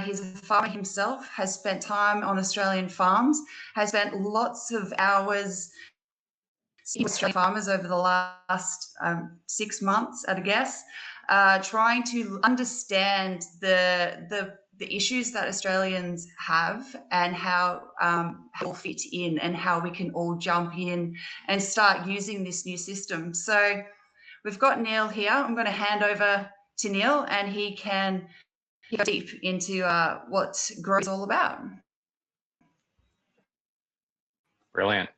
He's a farmer himself, has spent time on Australian farms, has spent lots of hours with Australian farmers over the last 6 months at a guess, trying to understand the issues that Australians have and how will fit in and how we can all jump in and start using this new system. So we've got Neil here. I'm going to hand over to Neil and he can go deep into what Grow is all about. Brilliant.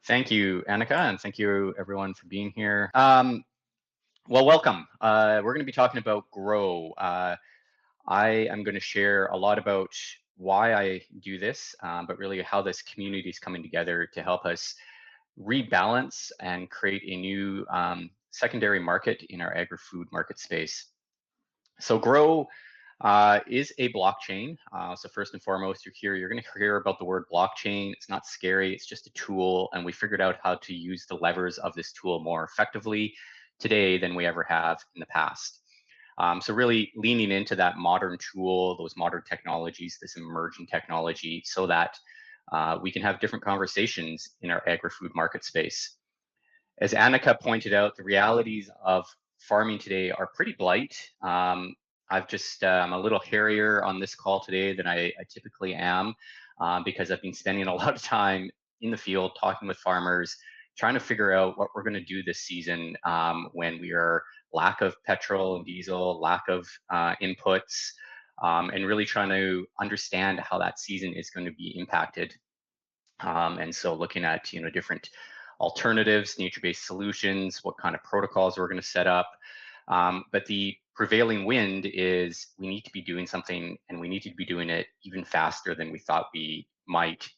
Thank you, Annika, and thank you everyone for being here. Well, welcome. We're going to be talking about Grow. I am going to share a lot about why I do this, but really how this community is coming together to help us rebalance and create a new secondary market in our agri-food market space. So Grow is a blockchain. So first and foremost, you're going to hear about the word blockchain. It's not scary, it's just a tool. And we figured out how to use the levers of this tool more effectively today than we ever have in the past. So really leaning into that modern tool, those modern technologies, this emerging technology, so that we can have different conversations in our agri-food market space. As Annika pointed out, the realities of farming today are pretty blight. I'm a little hairier on this call today than I typically am because I've been spending a lot of time in the field talking with farmers, trying to figure out what we're going to do this season when we are lack of petrol and diesel, lack of inputs, and really trying to understand how that season is going to be impacted. And so looking at different alternatives, nature-based solutions, what kind of protocols we're going to set up. But the prevailing wind is we need to be doing something, and we need to be doing it even faster than we thought we might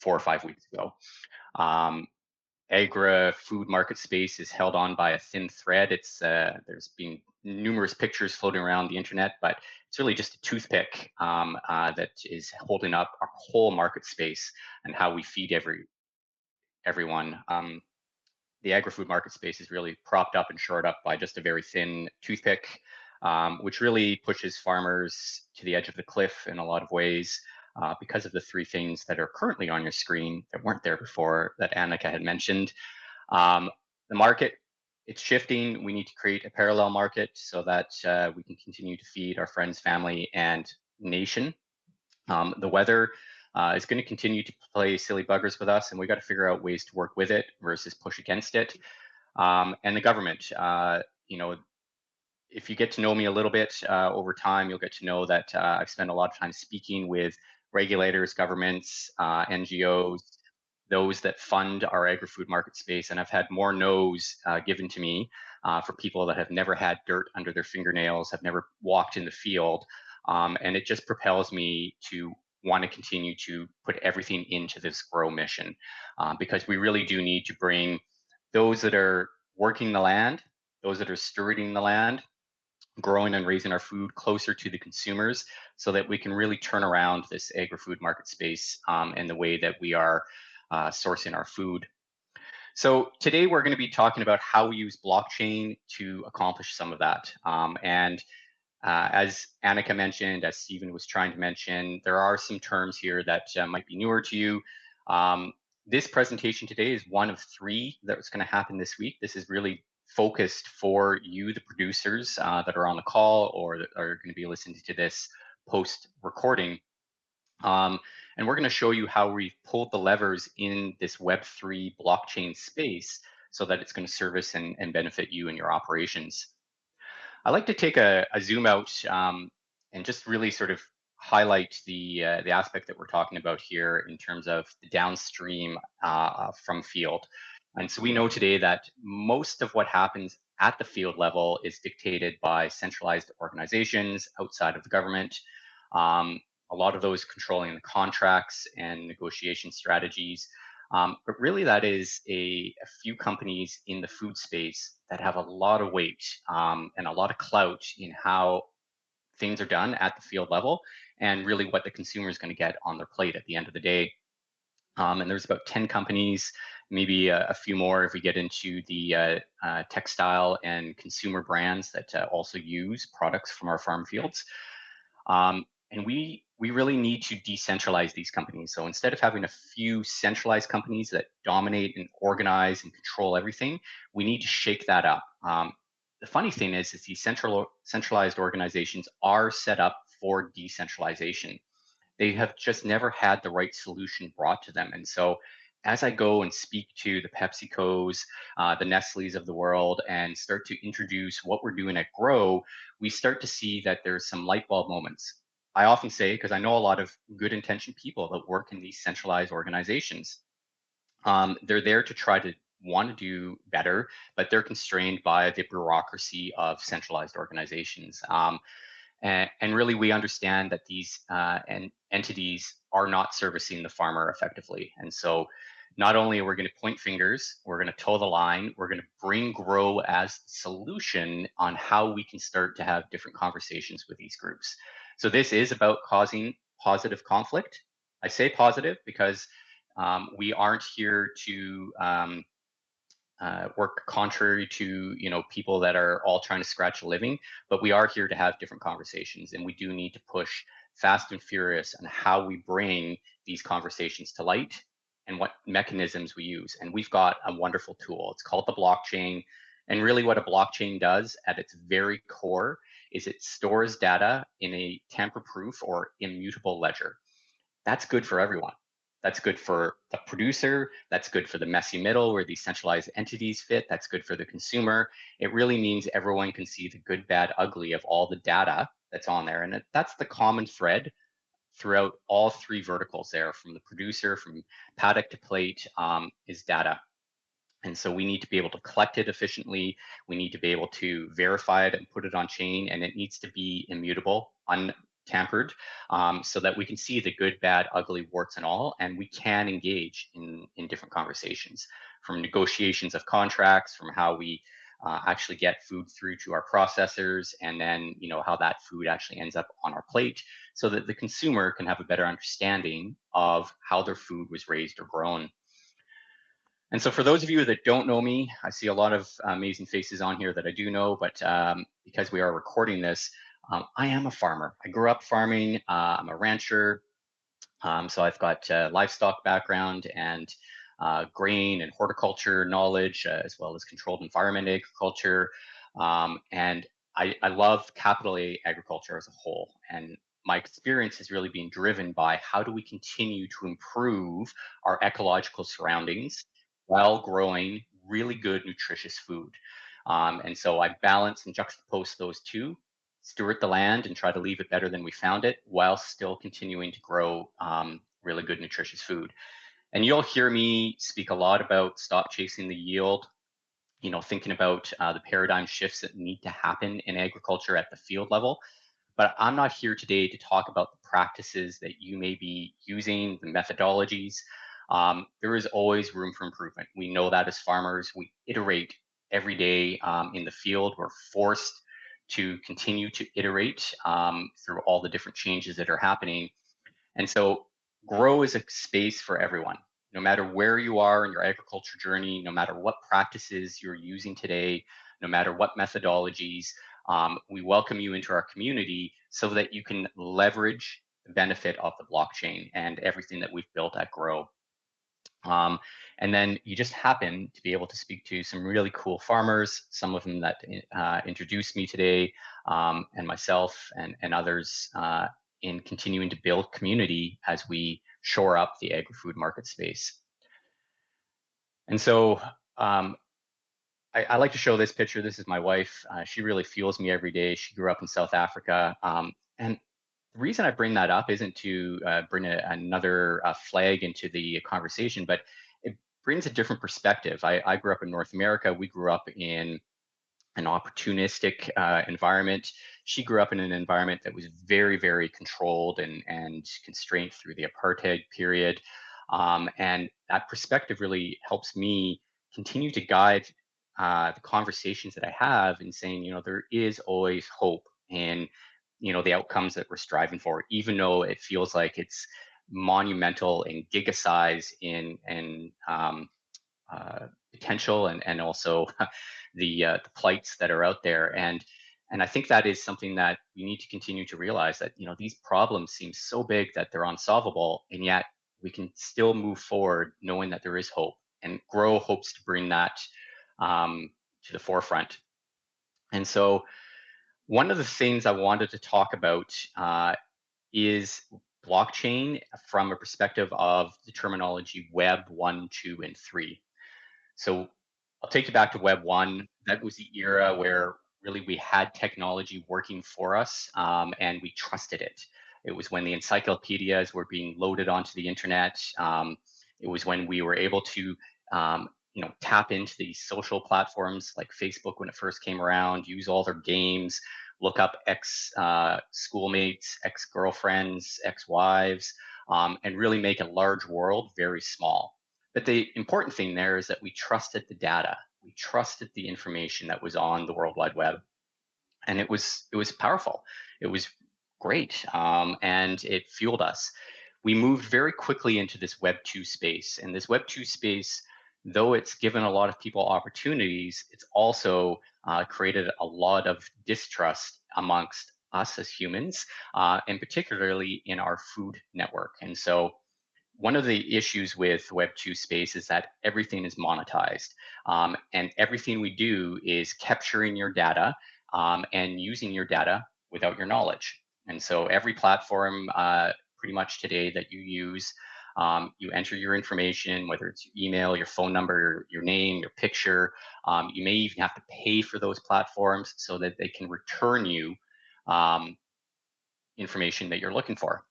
4 or 5 weeks ago. Agri-food market space is held on by a thin thread. There's been numerous pictures floating around the internet, but it's really just a toothpick that is holding up our whole market space and how we feed everyone. The agri-food market space is really propped up and shored up by just a very thin toothpick, which really pushes farmers to the edge of the cliff in a lot of ways because of the 3 things that are currently on your screen that weren't there before that Annika had mentioned. The market, it's shifting. We need to create a parallel market so that we can continue to feed our friends, family, and nation. The weather is going to continue to play silly buggers with us, and we got to figure out ways to work with it versus push against it. And the government, if you get to know me a little bit over time, you'll get to know that I've spent a lot of time speaking with regulators, governments, NGOs, those that fund our agri-food market space, and I've had more no's given to me for people that have never had dirt under their fingernails, have never walked in the field, and it just propels me to want to continue to put everything into this Grow mission because we really do need to bring those that are working the land, those that are stewarding the land, growing and raising our food closer to the consumers so that we can really turn around this agri-food market space and the way that we are sourcing our food. So today we're going to be talking about how we use blockchain to accomplish some of that. As Annika mentioned, as Stephen was trying to mention, there are some terms here that might be newer to you. This presentation today is one of 3 that's going to happen this week. This is really focused for you, the producers that are on the call or that are going to be listening to this post-recording. And we're going to show you how we've pulled the levers in this Web3 blockchain space so that it's going to service and benefit you and your operations. I'd like to take a zoom out and just really sort of highlight the aspect that we're talking about here in terms of the downstream from field. And so we know today that most of what happens at the field level is dictated by centralized organizations outside of the government. A lot of those controlling the contracts and negotiation strategies. But really that is a few companies in the food space that have a lot of weight and a lot of clout in how things are done at the field level and really what the consumer is going to get on their plate at the end of the day. And there's about 10 companies, maybe a few more if we get into the textile and consumer brands that also use products from our farm fields. And we really need to decentralize these companies. So instead of having a few centralized companies that dominate and organize and control everything, we need to shake that up. The funny thing is these centralized organizations are set up for decentralization. They have just never had the right solution brought to them. And so as I go and speak to the PepsiCos, the Nestle's of the world, and start to introduce what we're doing at Grow, we start to see that there's some light bulb moments. I often say, because I know a lot of good intentioned people that work in these centralized organizations, they're there to try to want to do better, but they're constrained by the bureaucracy of centralized organizations. And really, we understand that these entities are not servicing the farmer effectively. And so not only are we going to point fingers, we're going to toe the line, we're going to bring Grow as the solution on how we can start to have different conversations with these groups. So this is about causing positive conflict. I say positive because we aren't here to work contrary to people that are all trying to scratch a living, but we are here to have different conversations, and we do need to push fast and furious on how we bring these conversations to light and what mechanisms we use. And we've got a wonderful tool. It's called the blockchain. And really what a blockchain does at its very core is it stores data in a tamper-proof or immutable ledger. That's good for everyone. That's good for the producer. That's good for the messy middle where these centralized entities fit. That's good for the consumer. It really means everyone can see the good, bad, ugly of all the data that's on there. And that's the common thread throughout all three verticals there, from the producer, from paddock to plate, is data. And so we need to be able to collect it efficiently. We need to be able to verify it and put it on chain, and it needs to be immutable, untampered, so that we can see the good, bad, ugly, warts and all, and we can engage in different conversations, from negotiations of contracts, from how we actually get food through to our processors, and then how that food actually ends up on our plate, so that the consumer can have a better understanding of how their food was raised or grown. And so for those of you that don't know me, I see a lot of amazing faces on here that I do know, but because we are recording this, I am a farmer. I grew up farming. I'm a rancher. So I've got livestock background and grain and horticulture knowledge, as well as controlled environment agriculture. And I love capital A agriculture as a whole. And my experience has really been driven by how do we continue to improve our ecological surroundings while growing really good, nutritious food. And so I balance and juxtapose those two, steward the land and try to leave it better than we found it, while still continuing to grow really good, nutritious food. And you'll hear me speak a lot about stop chasing the yield, thinking about the paradigm shifts that need to happen in agriculture at the field level. But I'm not here today to talk about the practices that you may be using, the methodologies. There is always room for improvement. We know that as farmers, we iterate every day in the field. We're forced to continue to iterate through all the different changes that are happening. And so Grow is a space for everyone, no matter where you are in your agriculture journey, no matter what practices you're using today, no matter what methodologies. We welcome you into our community so that you can leverage the benefit of the blockchain and everything that we've built at Grow. And then you just happen to be able to speak to some really cool farmers, some of them that introduced me today, and myself and others in continuing to build community as we shore up the agri-food market space. And so I like to show this picture. This is my wife. She really fuels me every day. She grew up in South Africa. And the reason I bring that up isn't to bring another flag into the conversation, but it brings a different perspective. I grew up in North America. We grew up in an opportunistic environment. She grew up in an environment that was very, very controlled and constrained through the apartheid period. And that perspective really helps me continue to guide the conversations that I have in saying, there is always hope in, the outcomes that we're striving for, even though it feels like it's monumental and giga size in potential and also the plights that are out there. And And I think that is something that we need to continue to realize, that these problems seem so big that they're unsolvable, and yet we can still move forward knowing that there is hope. And Grow hopes to bring that to the forefront. And so one of the things I wanted to talk about is blockchain from a perspective of the terminology Web 1, 2, and 3. So I'll take you back to Web 1. That was the era where really we had technology working for us, and we trusted it. It was when the encyclopedias were being loaded onto the internet. It was when we were able to tap into these social platforms like Facebook when it first came around, use all their games, look up ex schoolmates, ex girlfriends, ex wives, and really make a large world very small. But the important thing there is that we trusted the data. We trusted the information that was on the World Wide Web, and it was powerful. It was great, and it fueled us. We moved very quickly into this Web 2 space, and this Web 2 space, though it's given a lot of people opportunities, it's also created a lot of distrust amongst us as humans, and particularly in our food network. And so one of the issues with Web 2 space is that everything is monetized. And everything we do is capturing your data and using your data without your knowledge. And so every platform pretty much today that you use, you enter your information, whether it's your email, your phone number, your name, your picture. You may even have to pay for those platforms so that they can return you um, information that you're looking for.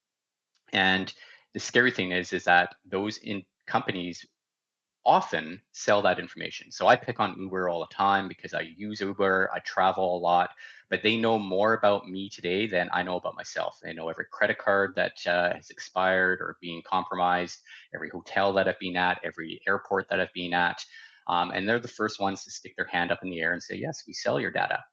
And the scary thing is that those companies often sell that information. So I pick on Uber all the time because I use Uber, I travel a lot, but they know more about me today than I know about myself. They know every credit card that has expired or being compromised, every hotel that I've been at, every airport that I've been at. And they're the first ones to stick their hand up in the air and say, yes, we sell your data.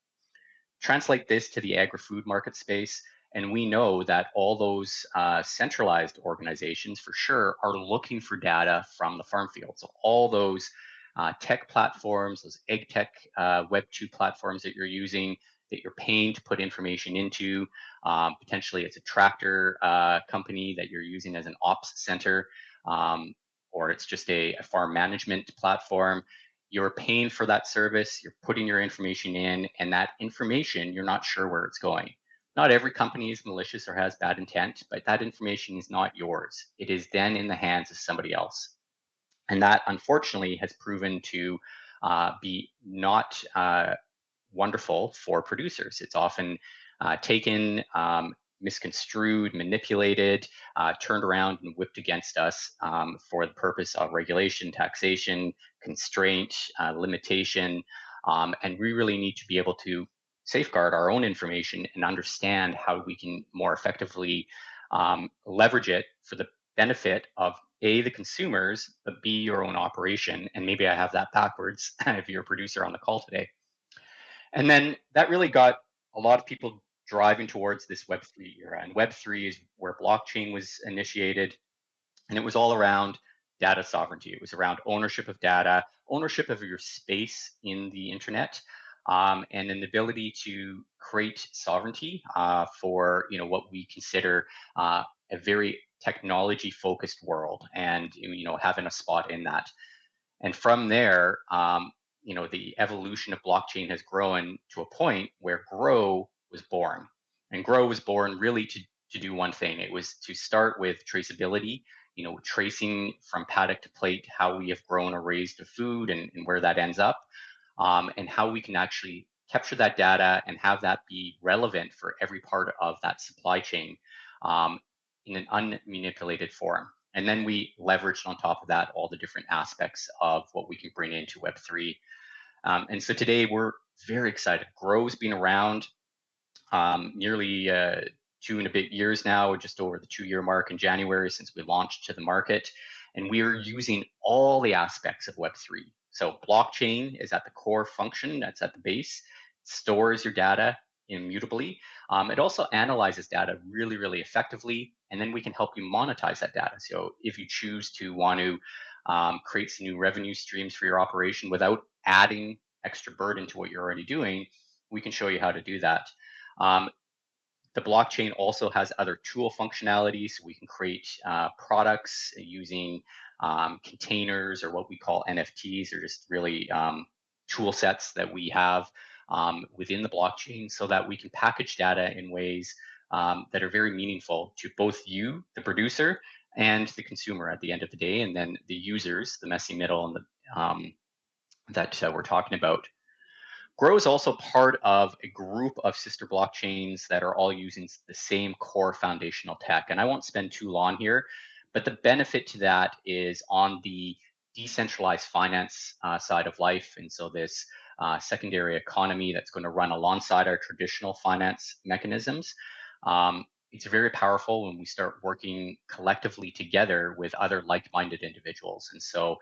Translate this to the agri-food market space, and we know that all those centralized organizations for sure are looking for data from the farm field. So all those tech platforms, those ag tech Web 2 platforms that you're using, that you're paying to put information into, potentially it's a tractor company that you're using as an ops center, or it's just a farm management platform. You're paying for that service, you're putting your information in, and that information, you're not sure where it's going. Not every company is malicious or has bad intent, but that information is not yours. It is then in the hands of somebody else. And that unfortunately has proven to be not wonderful for producers. It's often taken, misconstrued, manipulated, turned around and whipped against us for the purpose of regulation, taxation, constraint, limitation. And we really need to be able to safeguard our own information and understand how we can more effectively leverage it for the benefit of A, the consumers, but B, your own operation. And maybe I have that backwards if you're a producer on the call today. And then that really got a lot of people driving towards this Web3 era. And Web3 is where blockchain was initiated. And it was all around data sovereignty. It was around ownership of data, ownership of your space in the internet, and an ability to create sovereignty for what we consider a very technology focused world, and having a spot in that. And from there, the evolution of blockchain has grown to a point where Grow was born. And Grow was born really to do one thing. It was to start with traceability, tracing from paddock to plate how we have grown or raised the food and where that ends up, and how we can actually capture that data and have that be relevant for every part of that supply chain in an unmanipulated form. And then we leveraged on top of that all the different aspects of what we can bring into Web3. And so today we're very excited. Grow's been around nearly 2 and a bit years now, just over the 2-year mark in January since we launched to the market. And we are using all the aspects of Web3. So blockchain is at the core function, that's at the base, stores your data immutably. It also analyzes data really, really effectively, and then we can help you monetize that data. So if you choose to want to create some new revenue streams for your operation without adding extra burden to what you're already doing, we can show you how to do that. Um, the blockchain also has other tool functionalities. So we can create products using containers, or what we call NFTs, or just really tool sets that we have within the blockchain, so that we can package data in ways that are very meaningful to both you, the producer, and the consumer at the end of the day, and then the users, the messy middle, and the that we're talking about. Grow is also part of a group of sister blockchains that are all using the same core foundational tech. And I won't spend too long here, but the benefit to that is on the decentralized finance side of life. And so this secondary economy that's going to run alongside our traditional finance mechanisms. It's very powerful when we start working collectively together with other like-minded individuals. And so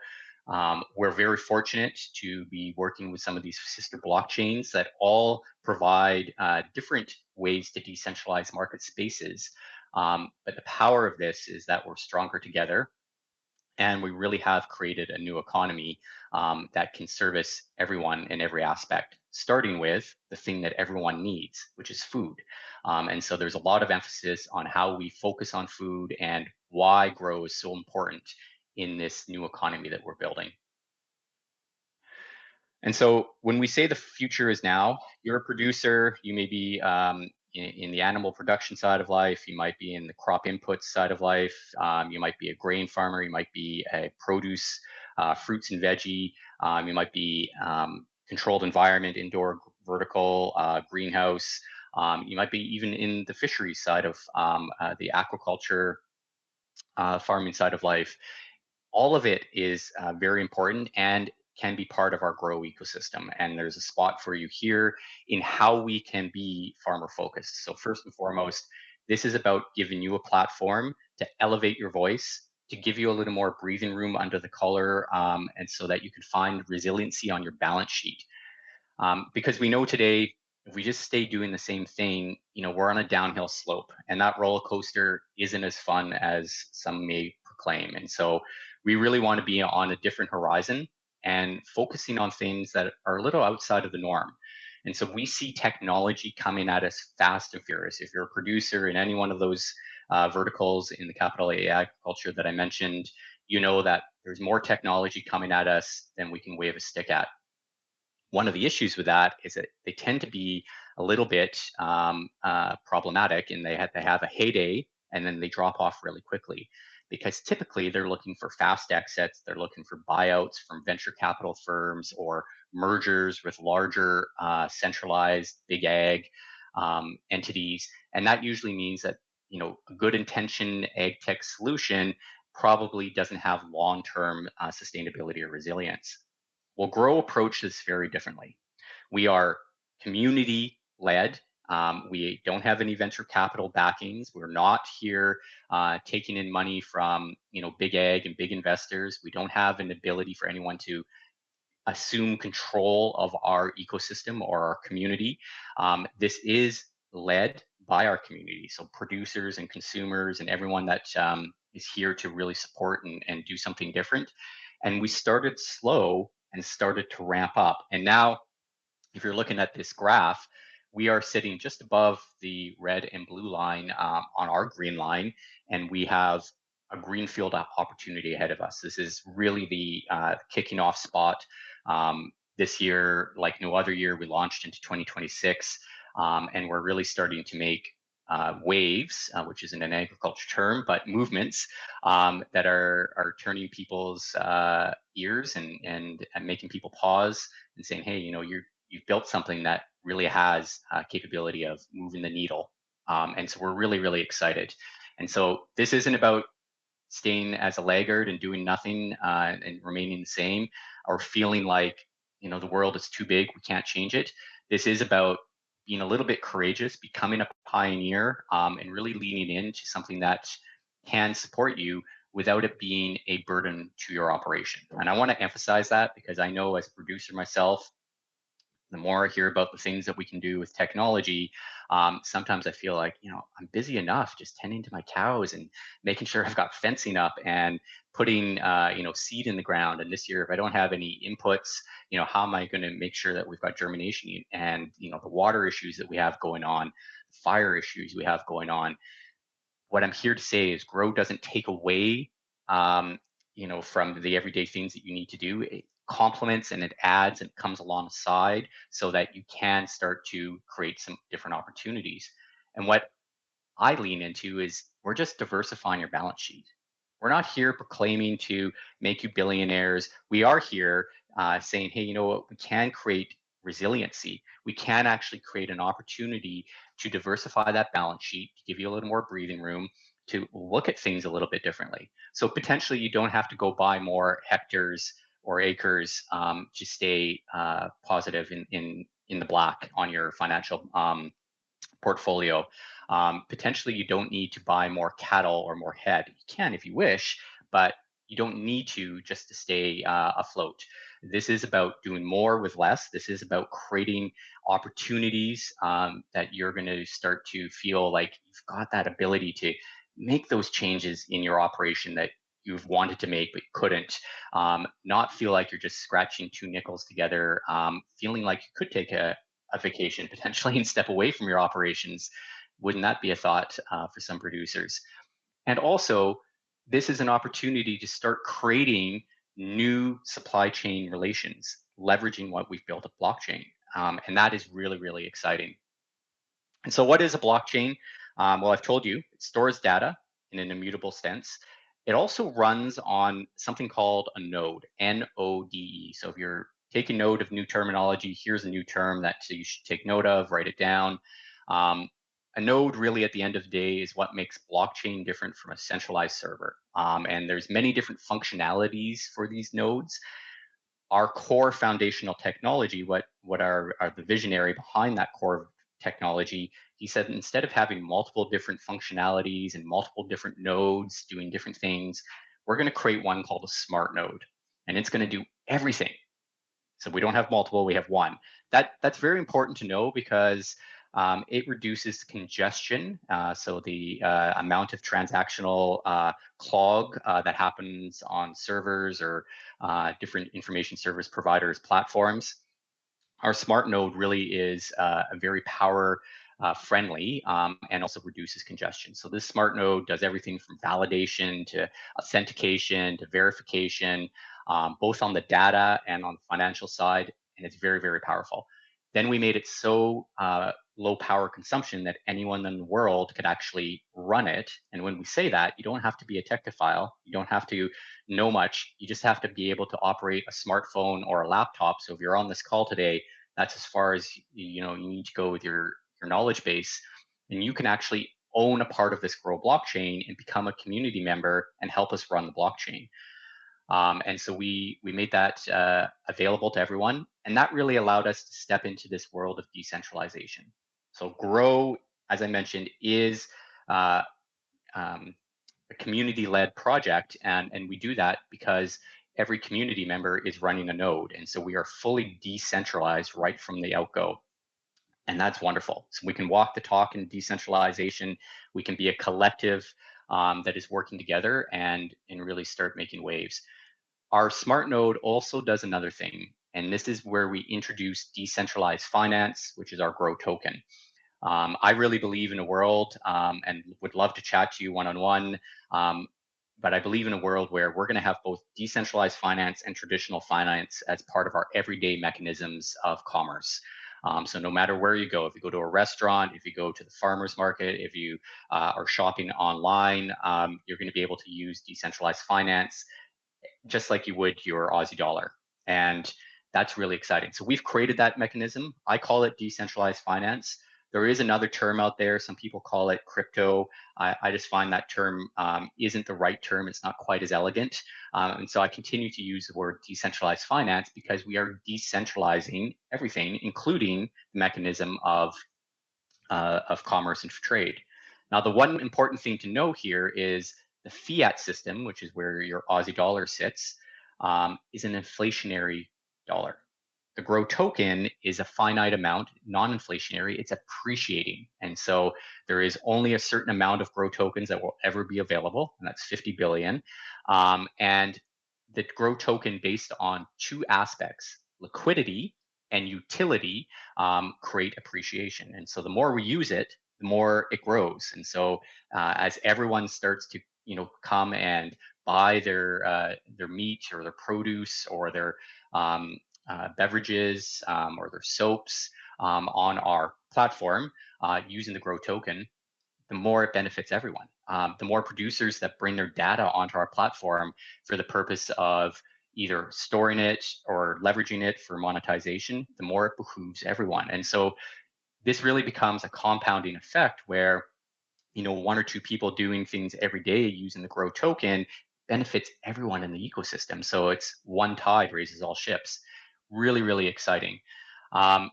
we're very fortunate to be working with some of these sister blockchains that all provide different ways to decentralize market spaces. But the power of this is that we're stronger together, and we really have created a new economy that can service everyone in every aspect, starting with the thing that everyone needs, which is food. And so there's a lot of emphasis on how we focus on food and why Grow is so important in this new economy that we're building. And so when we say the future is now, you're a producer, you may be in the animal production side of life, you might be in the crop inputs side of life, you might be a grain farmer, you might be a produce, fruits and veggie, you might be controlled environment, indoor, vertical, greenhouse, you might be even in the fisheries side of the aquaculture farming side of life. All of it is very important and can be part of our Grow ecosystem. And there's a spot for you here in how we can be farmer focused. So first and foremost, this is about giving you a platform to elevate your voice, to give you a little more breathing room under the collar, and so that you can find resiliency on your balance sheet. Because we know today, if we just stay doing the same thing, we're on a downhill slope, and that roller coaster isn't as fun as some may proclaim. And so we really want to be on a different horizon and focusing on things that are a little outside of the norm. And so we see technology coming at us fast and furious. If you're a producer in any one of those verticals in the capital A agriculture that I mentioned, you know that there's more technology coming at us than we can wave a stick at. One of the issues with that is that they tend to be a little bit problematic, and they have a heyday and then they drop off really quickly, because typically they're looking for fast exits, they're looking for buyouts from venture capital firms or mergers with larger centralized big ag entities, and that usually means that a good intention ag tech solution probably doesn't have long-term sustainability or resilience. Well, Grow approaches this very differently. We are community led. We don't have any venture capital backings. We're not here taking in money from big ag and big investors. We don't have an ability for anyone to assume control of our ecosystem or our community. This is led by our community, so producers and consumers and everyone that is here to really support and do something different. And we started slow and started to ramp up. And now, if you're looking at this graph, we are sitting just above the red and blue line on our green line, and we have a greenfield opportunity ahead of us. This is really the kicking off spot. This year, like no other year, we launched into 2026, and we're really starting to make waves, which isn't an agriculture term, but movements that are turning people's ears and making people pause and saying, hey, you've built something that really has capability of moving the needle. And so we're really, really excited. And so this isn't about staying as a laggard and doing nothing and remaining the same, or feeling like the world is too big, we can't change it. This is about being a little bit courageous, becoming a pioneer, and really leaning into something that can support you without it being a burden to your operation. And I want to emphasize that, because I know as a producer myself, The more I hear about the things that we can do with technology, sometimes I feel like, I'm busy enough just tending to my cows and making sure I've got fencing up and putting, seed in the ground. And this year, if I don't have any inputs, how am I going to make sure that we've got germination and, the water issues that we have going on, fire issues we have going on. What I'm here to say is grow doesn't take away, um, from the everyday things that you need to do. It complements and it adds and comes alongside so that you can start to create some different opportunities. And what I lean into is we're just diversifying your balance sheet. We're not here proclaiming to make you billionaires. We are here saying, hey, you know what? We can create resiliency. We can actually create an opportunity to diversify that balance sheet, to give you a little more breathing room, to look at things a little bit differently. So potentially you don't have to go buy more hectares or acres to stay positive in the black on your financial portfolio. Potentially, you don't need to buy more cattle or more head. You can if you wish, but you don't need to just to stay afloat. This is about doing more with less. This is about creating opportunities that you're going to start to feel like you've got that ability to make those changes in your operation that you've wanted to make but couldn't. Not feel like you're just scratching two nickels together, feeling like you could take a vacation potentially and step away from your operations. Wouldn't that be a thought for some producers? And also, this is an opportunity to start creating new supply chain relations, leveraging what we've built at blockchain. And that is really, really exciting. And so, what is a blockchain? Well, I've told you it stores data in an immutable sense. It also runs on something called a node, Node. So, if you're taking note of new terminology, here's a new term that you should take note of, write it down. Um, a node, really, at the end of the day, is what makes blockchain different from a centralized server. And there's many different functionalities for these nodes. Our core foundational technology, what are the visionary behind that core technology, he said instead of having multiple different functionalities and multiple different nodes doing different things, we're going to create one called a smart node, and it's going to do everything. So we don't have multiple, we have one. That's very important to know because it reduces congestion. So the amount of transactional clog that happens on servers or different information service providers platforms. Our smart node really is a very power friendly and also reduces congestion. So this smart node does everything from validation to authentication to verification, both on the data and on the financial side, and it's very, very powerful. Then we made it so low power consumption that anyone in the world could actually run it. And when we say that, you don't have to be a technophile, you don't have to know much, you just have to be able to operate a smartphone or a laptop. So if you're on this call today, that's as far as you need to go with your knowledge base, and you can actually own a part of this Grow blockchain and become a community member and help us run the blockchain. And so we made that available to everyone, and that really allowed us to step into this world of decentralization. So Grow, as I mentioned, is uh, um, a community-led project, and we do that because every community member is running a node, and so we are fully decentralized right from the outgo. And that's wonderful. So we can walk the talk in decentralization. We can be a collective that is working together and really start making waves. Our smart node also does another thing, and this is where we introduce decentralized finance, which is our Grow token. I really believe in a world and would love to chat to you one-on-one, but I believe in a world where we're going to have both decentralized finance and traditional finance as part of our everyday mechanisms of commerce. So no matter where you go, if you go to a restaurant, if you go to the farmer's market, if you are shopping online, you're going to be able to use decentralized finance just like you would your Aussie dollar. And that's really exciting. So we've created that mechanism. I call it decentralized finance. There is another term out there. Some people call it crypto. I just find that term isn't the right term. It's not quite as elegant. And so I continue to use the word decentralized finance because we are decentralizing everything, including the mechanism of commerce and trade. Now, the one important thing to know here is the fiat system, which is where your Aussie dollar sits, is an inflationary dollar. the grow token is a finite amount, non-inflationary, it's appreciating. And so there is only a certain amount of grow tokens that will ever be available, and that's 50 billion. And the grow token based on two aspects, liquidity and utility, create appreciation. And so the more we use it, the more it grows. And so as everyone starts to come and buy their meat or their produce or their beverages or their soaps on our platform using the Grow token, the more it benefits everyone. The more producers that bring their data onto our platform for the purpose of either storing it or leveraging it for monetization, the more it behooves everyone. And so this really becomes a compounding effect where one or two people doing things every day using the Grow token benefits everyone in the ecosystem. So it's one tide raises all ships. Really, really exciting. Um,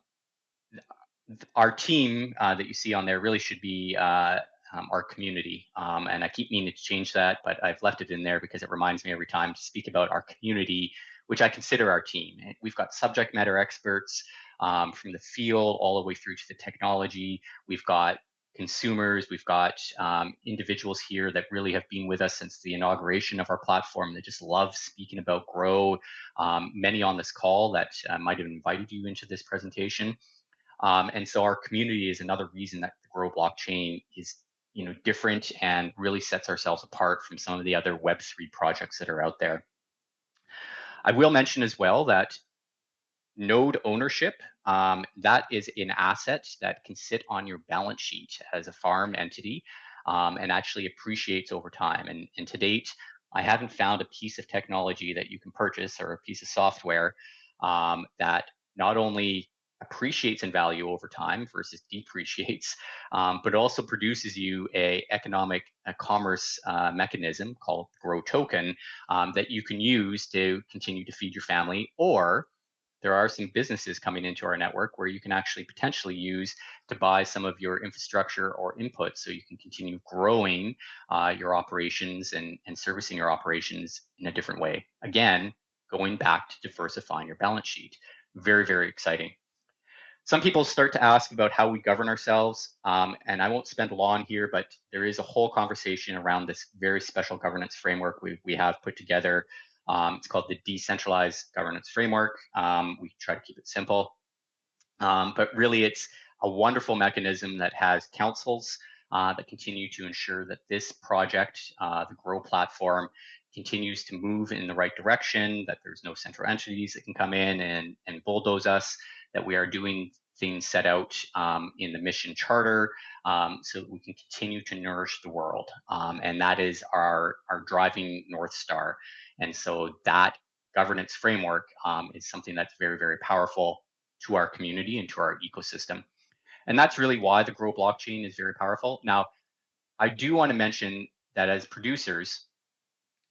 our team that you see on there really should be our community. And I keep meaning to change that, but I've left it in there because it reminds me every time to speak about our community, which I consider our team. We've got subject matter experts from the field all the way through to the technology. We've got consumers, we've got individuals here that really have been with us since the inauguration of our platform that just love speaking about Grow. Many on this call that might have invited you into this presentation. And so our community is another reason that the Grow blockchain is different and really sets ourselves apart from some of the other Web3 projects that are out there. I will mention as well that node ownership, that is an asset that can sit on your balance sheet as a farm entity and actually appreciates over time. And to date, I haven't found a piece of technology that you can purchase or a piece of software that not only appreciates in value over time versus depreciates, but also produces you a economic commerce mechanism called Grow Token that you can use to continue to feed your family, or there are some businesses coming into our network where you can actually potentially use to buy some of your infrastructure or input so you can continue growing your operations and servicing your operations in a different way. Again, going back to diversifying your balance sheet. Very, very exciting. Some people start to ask about how we govern ourselves, and I won't spend long here, but there is a whole conversation around this very special governance framework we have put together. It's called the Decentralized Governance Framework. We try to keep it simple, but really it's a wonderful mechanism that has councils that continue to ensure that this project, the Grow platform, continues to move in the right direction, that there's no central entities that can come in and bulldoze us, that we are doing things set out in the mission charter so that we can continue to nourish the world. And that is our driving North Star. And so that governance framework is something that's very, very powerful to our community and to our ecosystem. And that's really why the Grow blockchain is very powerful. Now, I do want to mention that as producers,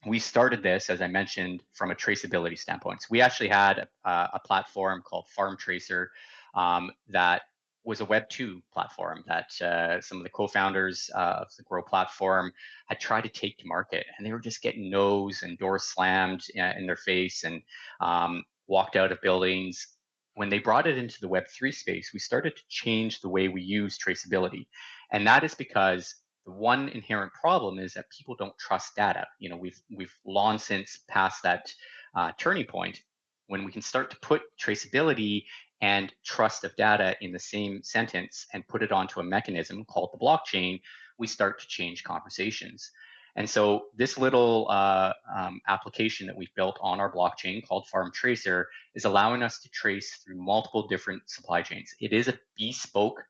we started this, as I mentioned, from a traceability standpoint. So we actually had a platform called Farm Tracer that was a Web2 platform that some of the co-founders of the Grow platform had tried to take to market, and they were just getting no's and doors slammed in their face and walked out of buildings. When they brought it into the Web3 space, we started to change the way we use traceability, and that is because the one inherent problem is that people don't trust data. We've long since passed that turning point when we can start to put traceability and trust of data in the same sentence and put it onto a mechanism called the blockchain. We start to change conversations. And so this little application that we've built on our blockchain called Farm Tracer is allowing us to trace through multiple different supply chains. It is a bespoke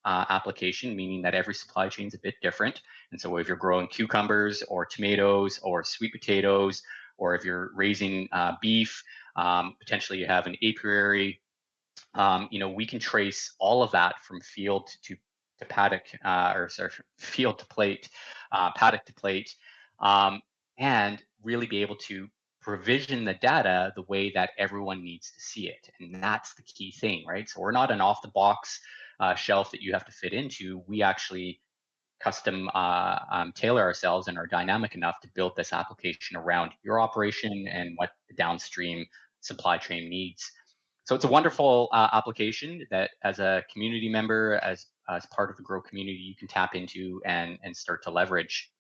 application, meaning that every supply chain is a bit different. And so if you're growing cucumbers or tomatoes or sweet potatoes, or if you're raising beef, potentially you have an apiary, we can trace all of that from field to paddock, or sorry, field to plate, paddock to plate, and really be able to provision the data the way that everyone needs to see it. And that's the key thing, right? So we're not an off the box shelf that you have to fit into. We actually custom tailor ourselves and are dynamic enough to build this application around your operation and what the downstream supply chain needs. So it's a wonderful application that as a community member, as part of the Grow community, you can tap into and start to leverage.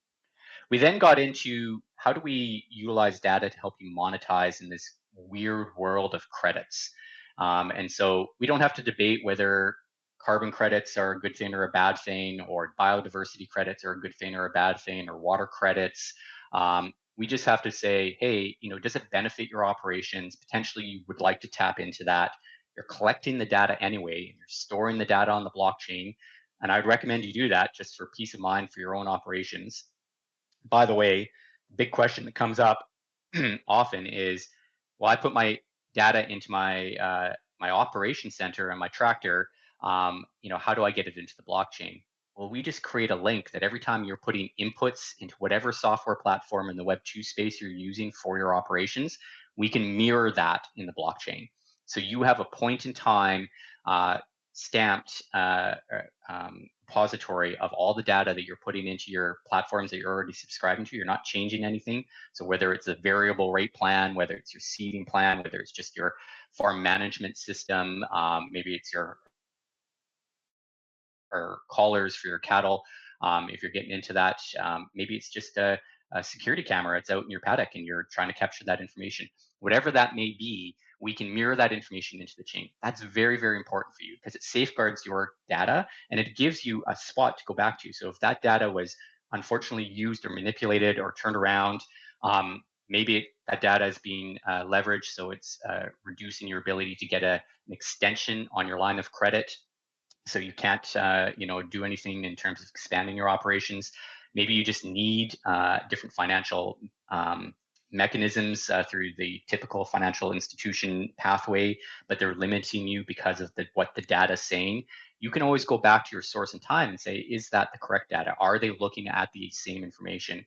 We then got into how do we utilize data to help you monetize in this weird world of credits. And so we don't have to debate whether carbon credits are a good thing or a bad thing, or biodiversity credits are a good thing or a bad thing, or water credits. We just have to say, hey, does it benefit your operations? Potentially, you would like to tap into that. You're collecting the data anyway, and you're storing the data on the blockchain. And I'd recommend you do that just for peace of mind for your own operations. By the way, big question that comes up often is, well, I put my data into my operation center and my tractor. How do I get it into the blockchain? Well, we just create a link that every time you're putting inputs into whatever software platform in the Web2 space you're using for your operations, we can mirror that in the blockchain. So you have a point in time uh, stamped repository of all the data that you're putting into your platforms that you're already subscribing to. You're not changing anything. So whether it's a variable rate plan, whether it's your seeding plan, whether it's just your farm management system, maybe it's your or collars for your cattle. If you're getting into that, maybe it's just a security camera. It's out in your paddock and you're trying to capture that information. Whatever that may be, we can mirror that information into the chain. That's very, very important for you because it safeguards your data and it gives you a spot to go back to. So if that data was unfortunately used or manipulated or turned around, maybe that data is being leveraged, so it's reducing your ability to get an extension on your line of credit, so you can't do anything in terms of expanding your operations. Maybe you just need different financial mechanisms through the typical financial institution pathway, but they're limiting you because of what the data is saying. You can always go back to your source in time and say, is that the correct data? Are they looking at the same information?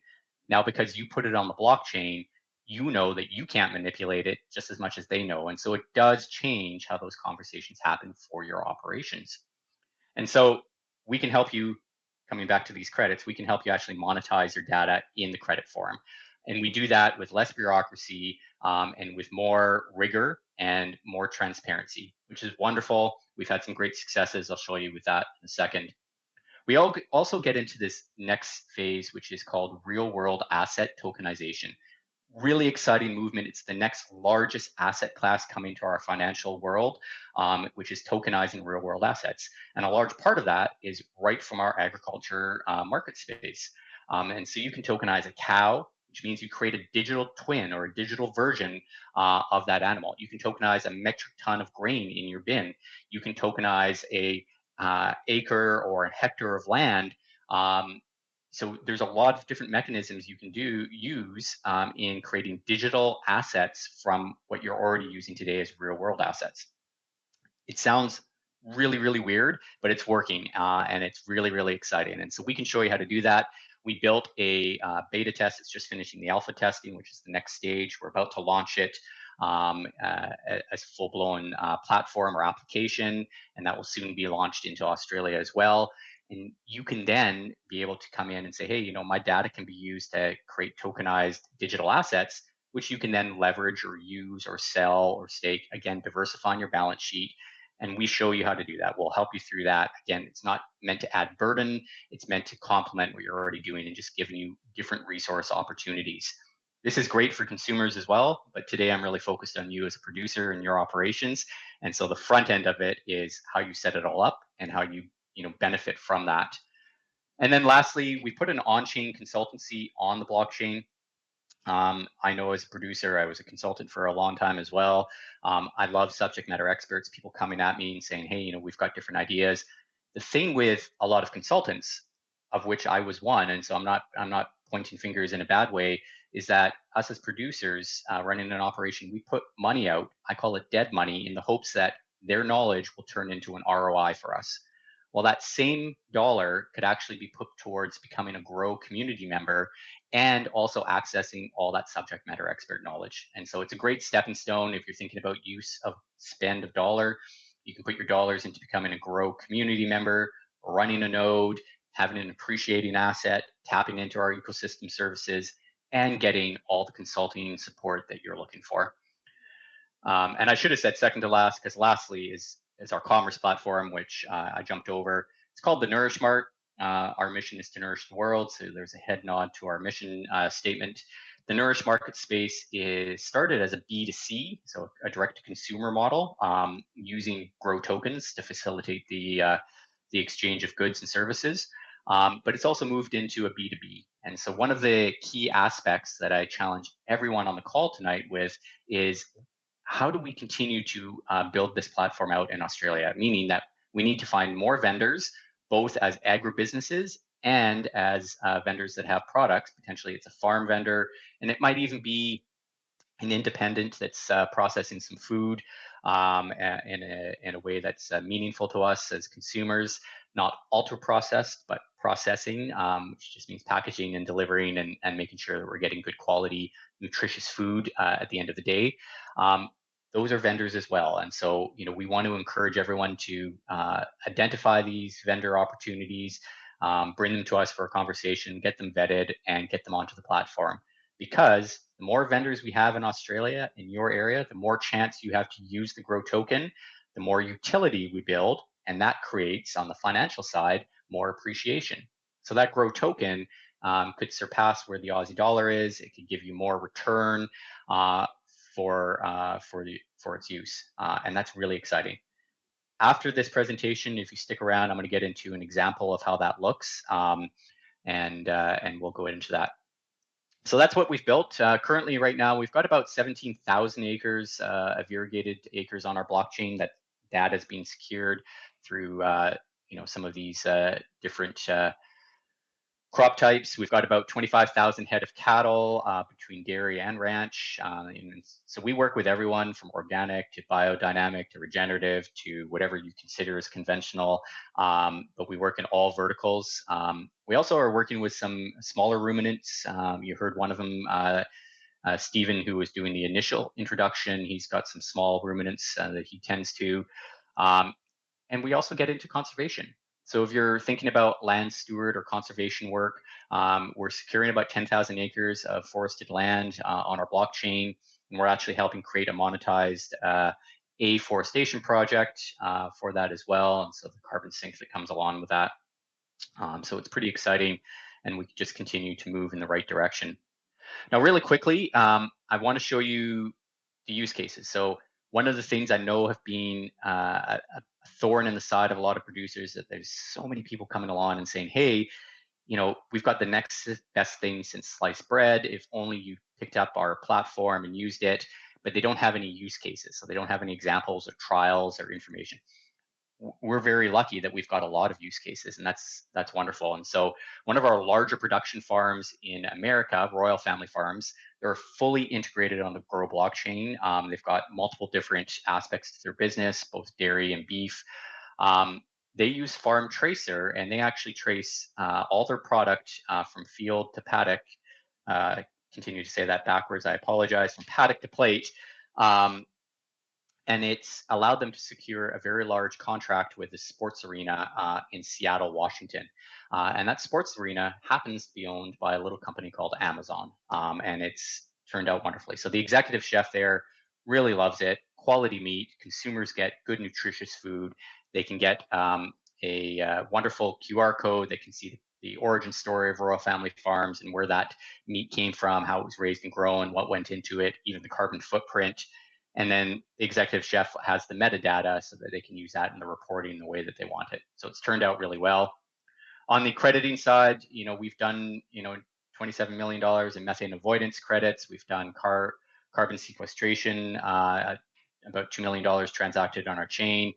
Now, because you put it on the blockchain, you know that you can't manipulate it just as much as they know. And so it does change how those conversations happen for your operations. And so we can help you, coming back to these credits, we can help you actually monetize your data in the credit form. And we do that with less bureaucracy and with more rigor and more transparency, which is wonderful. We've had some great successes. I'll show you with that in a second. We also get into this next phase, which is called real world asset tokenization. Really exciting movement. It's the next largest asset class coming to our financial world, which is tokenizing real world assets. And a large part of that is right from our agriculture market space. And so you can tokenize a cow, which means you create a digital twin or a digital version of that animal. You can tokenize a metric ton of grain in your bin. You can tokenize a acre or a hectare of land. So there's a lot of different mechanisms you can use in creating digital assets from what you're already using today as real world assets. It sounds really, really weird, but it's working and it's really, really exciting. And so we can show you how to do that. We built a beta test. It's just finishing the alpha testing, which is the next stage. We're about to launch it as full-blown platform or application, and that will soon be launched into Australia as well. And you can then be able to come in and say, hey, my data can be used to create tokenized digital assets, which you can then leverage or use or sell or stake, again, diversifying your balance sheet. And we show you how to do that. We'll help you through that. Again, it's not meant to add burden. It's meant to complement what you're already doing and just giving you different resource opportunities. This is great for consumers as well, but today I'm really focused on you as a producer and your operations. And so the front end of it is how you set it all up and how you benefit from that. And then lastly, we put an on-chain consultancy on the blockchain. I know as a producer, I was a consultant for a long time as well. I love subject matter experts, people coming at me and saying, hey, we've got different ideas. The thing with a lot of consultants, of which I was one, and so I'm not pointing fingers in a bad way, is that us as producers running an operation, we put money out, I call it dead money, in the hopes that their knowledge will turn into an ROI for us. Well, that same dollar could actually be put towards becoming a Grow community member and also accessing all that subject matter expert knowledge. And so it's a great stepping stone if you're thinking about use of spend of dollar. You can put your dollars into becoming a Grow community member, running a node, having an appreciating asset, tapping into our ecosystem services, and getting all the consulting support that you're looking for. And I should have said second to last, because lastly is our commerce platform, which I jumped over. It's called the Nourish Mart. Our mission is to nourish the world, so there's a head nod to our mission statement. The Nourish market space is started as a B2C, so a direct-to-consumer model, using grow tokens to facilitate the exchange of goods and services. But it's also moved into a B2B. And so one of the key aspects that I challenge everyone on the call tonight with is, how do we continue to build this platform out in Australia? Meaning that we need to find more vendors, both as agribusinesses and as vendors that have products. Potentially it's a farm vendor, and it might even be an independent that's processing some food in a way that's meaningful to us as consumers, not ultra processed, but processing, which just means packaging and delivering and making sure that we're getting good quality, nutritious food at the end of the day. Those are vendors as well. And so, we want to encourage everyone to identify these vendor opportunities, bring them to us for a conversation, get them vetted, and get them onto the platform. Because the more vendors we have in Australia, in your area, the more chance you have to use the Grow token, the more utility we build, and that creates, on the financial side, more appreciation. So that Grow token could surpass where the Aussie dollar is. It could give you more return for its use, and that's really exciting. After this presentation, if you stick around, I'm going to get into an example of how that looks, and we'll go into that. So that's what we've built. Currently, right now, we've got about 17,000 acres of irrigated acres on our blockchain. That data is being secured through some of these different crop types. We've got about 25,000 head of cattle between dairy and ranch. And so we work with everyone from organic to biodynamic to regenerative to whatever you consider as conventional, but we work in all verticals. We also are working with some smaller ruminants. You heard one of them, Stephen, who was doing the initial introduction. He's got some small ruminants that he tends to. And we also get into conservation. So if you're thinking about land steward or conservation work, we're securing about 10,000 acres of forested land on our blockchain, and we're actually helping create a monetized afforestation project for that as well, and so the carbon sink that comes along with that. So it's pretty exciting, and we just continue to move in the right direction. Now, really quickly, I want to show you the use cases. So one of the things I know have been a thorn in the side of a lot of producers, that there's so many people coming along and saying, hey, we've got the next best thing since sliced bread. If only you picked up our platform and used it, but they don't have any use cases. So they don't have any examples or trials or information. We're very lucky that we've got a lot of use cases, and that's wonderful. And so one of our larger production farms in America, Royal Family Farms, they're fully integrated on the Grow blockchain. They've got multiple different aspects to their business, both dairy and beef. They use Farm Tracer, and they actually trace all their product from field to paddock. Continue to say that backwards, I apologize, from paddock to plate. And it's allowed them to secure a very large contract with the sports arena in Seattle, Washington. And that sports arena happens to be owned by a little company called Amazon, and it's turned out wonderfully. So the executive chef there really loves it. Quality meat, consumers get good, nutritious food. They can get a wonderful QR code. They can see the origin story of Royal Family Farms and where that meat came from, how it was raised and grown, what went into it, even the carbon footprint. And then the executive chef has the metadata so that they can use that in the reporting the way that they want it. So it's turned out really well. On the crediting side, we've done, $27 million in methane avoidance credits. We've done carbon sequestration, about $2 million transacted on our chain.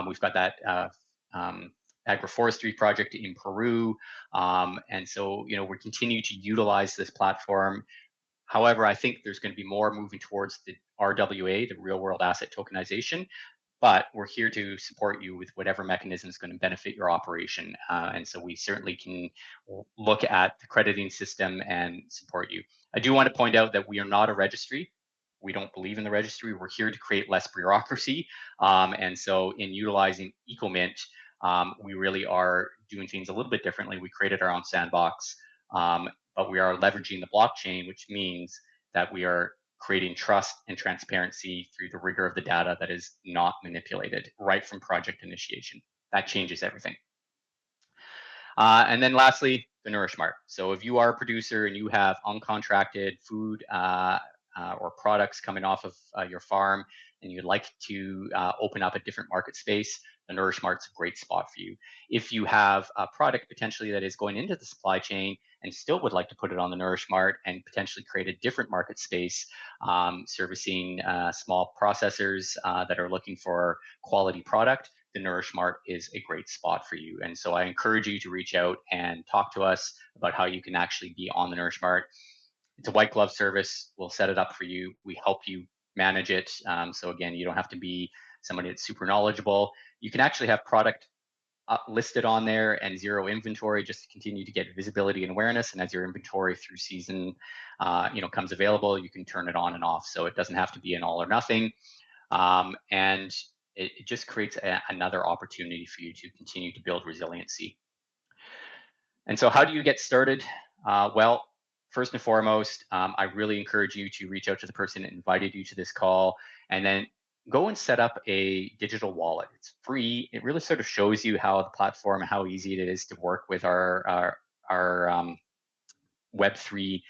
We've got that agroforestry project in Peru. And so, we continue to utilize this platform. However, I think there's going to be more moving towards the RWA, the real world asset tokenization, but we're here to support you with whatever mechanism is going to benefit your operation. And so we certainly can look at the crediting system and support you. I do want to point out that we are not a registry. We don't believe in the registry. We're here to create less bureaucracy. And so in utilizing EcoMint, we really are doing things a little bit differently. We created our own sandbox. But we are leveraging the blockchain, which means that we are creating trust and transparency through the rigor of the data that is not manipulated right from project initiation. That changes everything. And then lastly, the Nourish Mart. So if you are a producer and you have uncontracted food or products coming off of your farm and you'd like to open up a different market space, the Nourish Mart's a great spot for you. If you have a product potentially that is going into the supply chain and still would like to put it on the Nourish Mart and potentially create a different market space, servicing small processors that are looking for quality product, the Nourish Mart is a great spot for you. And so I encourage you to reach out and talk to us about how you can actually be on the Nourish Mart. It's a white glove service. We'll set it up for you. We help you manage it. So again, you don't have to be somebody that's super knowledgeable. You can actually have product listed on there and zero inventory just to continue to get visibility and awareness. And as your inventory through season comes available, you can turn it on and off. So it doesn't have to be an all or nothing. And it just creates another opportunity for you to continue to build resiliency. And so how do you get started? Well, first and foremost, I really encourage you to reach out to the person that invited you to this call and then go and set up a digital wallet. It's free. It really sort of shows you how the platform, how easy it is to work with our Web3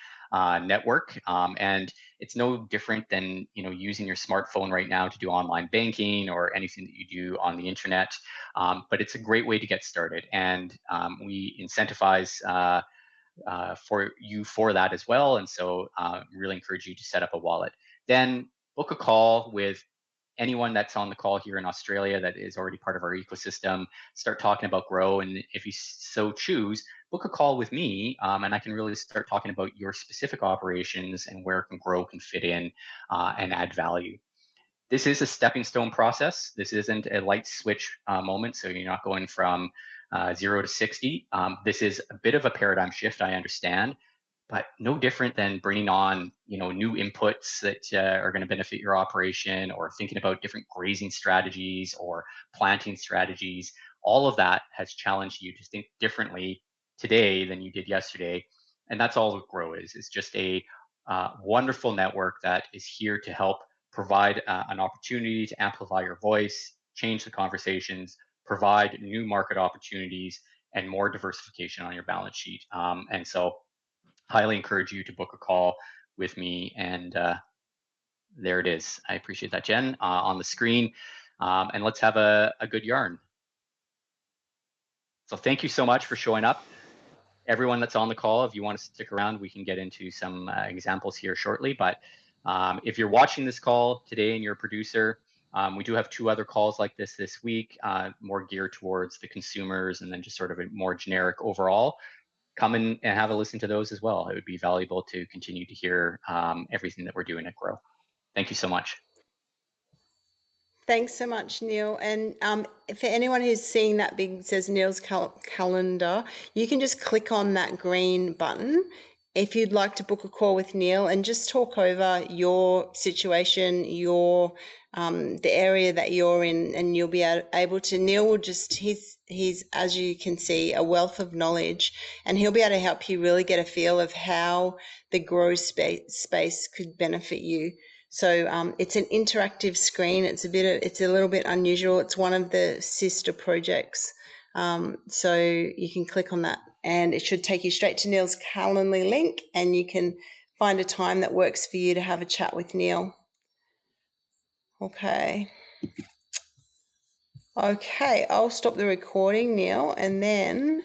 network. And it's no different than using your smartphone right now to do online banking or anything that you do on the internet. But it's a great way to get started. And we incentivize for you for that as well. And so really encourage you to set up a wallet. Then book a call with anyone that's on the call here in Australia that is already part of our ecosystem, start talking about Grow. And if you so choose, book a call with me and I can really start talking about your specific operations and where Grow can fit in and add value. This is a stepping stone process. This isn't a light switch moment. So you're not going from 0 to 60. This is a bit of a paradigm shift, I understand, but no different than bringing on new inputs that are going to benefit your operation, or thinking about different grazing strategies or planting strategies. All of that has challenged you to think differently today than you did yesterday, and that's all Grow is. It's just a wonderful network that is here to help provide an opportunity to amplify your voice, change the conversations, provide new market opportunities, and more diversification on your balance sheet. And so highly encourage you to book a call with me. And there it is. I appreciate that, Jen, on the screen. And let's have a good yarn. So thank you so much for showing up. Everyone that's on the call, if you want to stick around, we can get into some examples here shortly. But if you're watching this call today and you're a producer, we do have 2 other calls like this week, more geared towards the consumers and then just sort of a more generic overall. Come in and have a listen to those as well. It would be valuable to continue to hear everything that we're doing at Grow. Thank you so much. Thanks so much, Neil. And for anyone who's seeing that big says Neil's calendar, you can just click on that green button if you'd like to book a call with Neil and just talk over your situation, the area that you're in, and you'll be able to. Neil will just he's as you can see, a wealth of knowledge, and he'll be able to help you really get a feel of how the Grow space could benefit you. So it's an interactive screen. It's a little bit unusual. It's one of the sister projects. So you can click on that and it should take you straight to Neil's Calendly link, and you can find a time that works for you to have a chat with Neil. Okay, I'll stop the recording, Neil, and then